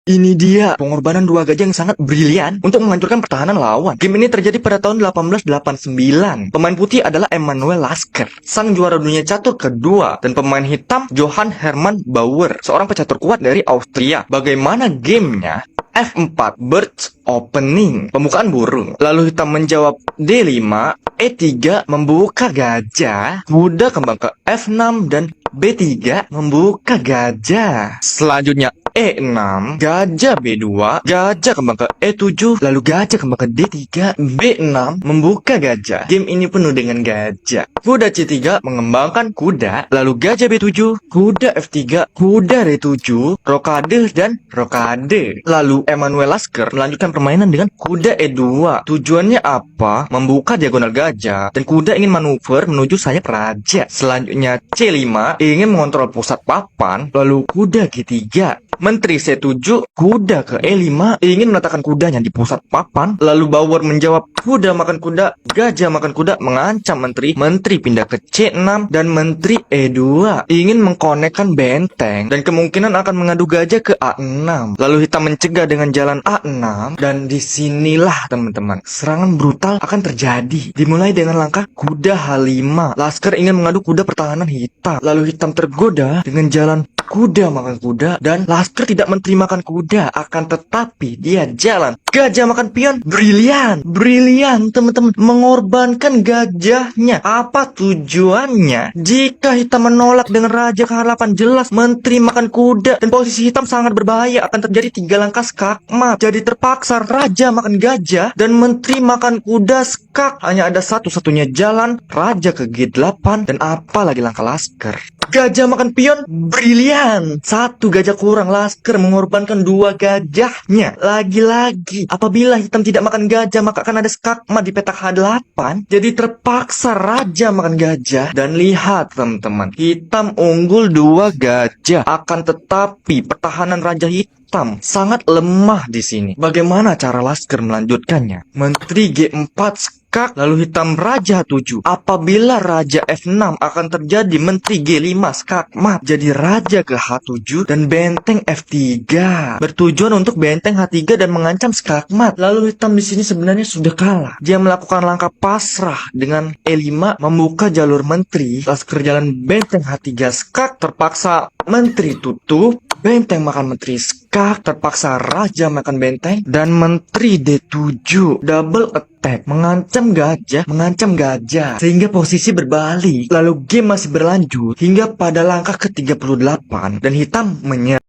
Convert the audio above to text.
Ini dia pengorbanan dua gajah yang sangat brilian untuk menghancurkan pertahanan lawan. Game ini terjadi pada tahun 1889. Pemain putih adalah Emanuel Lasker, sang juara dunia catur kedua, dan pemain hitam Johann Hermann Bauer, seorang pecatur kuat dari Austria. Bagaimana gamenya? F4 Birds Opening, pembukaan burung. Lalu hitam menjawab D5, E3 membuka gajah, kuda kembang ke F6 dan B3 membuka gajah. Selanjutnya E6, gajah B2, gajah kembang ke E7, lalu gajah kembang ke D3, B6 membuka gajah. Game ini penuh dengan gajah. Kuda C3 mengembangkan kuda, lalu gajah B7, kuda F3, kuda D7, rokade dan rokade. Lalu Emanuel Lasker melanjutkan permainan dengan kuda E2. Tujuannya apa? Membuka diagonal gajah, dan kuda ingin manuver menuju sayap raja. Selanjutnya C5 ingin mengontrol pusat papan, lalu kuda G3. Menteri C7, kuda ke E5 ingin meletakkan kudanya di pusat papan, lalu Bauer menjawab kuda makan kuda, gajah makan kuda, mengancam menteri. Menteri pindah ke C6 dan menteri E2 ingin mengkonekkan benteng dan kemungkinan akan mengadu gajah ke A6. Lalu hitam mencegah dengan jalan A6 dan disinilah teman-teman serangan brutal akan terjadi. Dimulai dengan langkah kuda H5. Lasker ingin mengadu kuda pertahanan hitam, lalu hitam tergoda dengan jalan kuda makan kuda dan Lasker tidak menteri makan kuda, akan tetapi dia jalan gajah makan pion. Brilian teman-teman, mengorbankan gajahnya. Apa tujuannya? Jika hitam menolak dengan raja ke-8, jelas menteri makan kuda dan posisi hitam sangat berbahaya, akan terjadi 3 langkah skakmat. Jadi terpaksa raja makan gajah dan menteri makan kuda skak. Hanya ada satu-satunya jalan, raja ke G8 dan apalagi langkah Lasker. Gajah makan pion, brilian. 1 gajah kurang, Lasker mengorbankan 2 gajahnya. Lagi-lagi, apabila hitam tidak makan gajah, maka akan ada skakmat di petak H8. Jadi terpaksa raja makan gajah. Dan lihat teman-teman, hitam unggul 2 gajah. Akan tetapi pertahanan raja hitam sangat lemah di sini. Bagaimana cara Lasker melanjutkannya? Menteri G4 skak, lalu hitam raja 7. Apabila raja F6 akan terjadi menteri G5 skakmat. Jadi raja ke H7 dan benteng F3 bertujuan untuk benteng H3 dan mengancam skakmat. Lalu hitam di sini sebenarnya sudah kalah. Dia melakukan langkah pasrah dengan E5 membuka jalur menteri. Lasker jalan benteng H3 skak, terpaksa menteri tutup. Benteng makan menteri skak, terpaksa raja makan benteng dan menteri D7 double attack, mengancam gajah sehingga posisi berbalik. Lalu game masih berlanjut hingga pada langkah ke-38 dan hitam menyerah.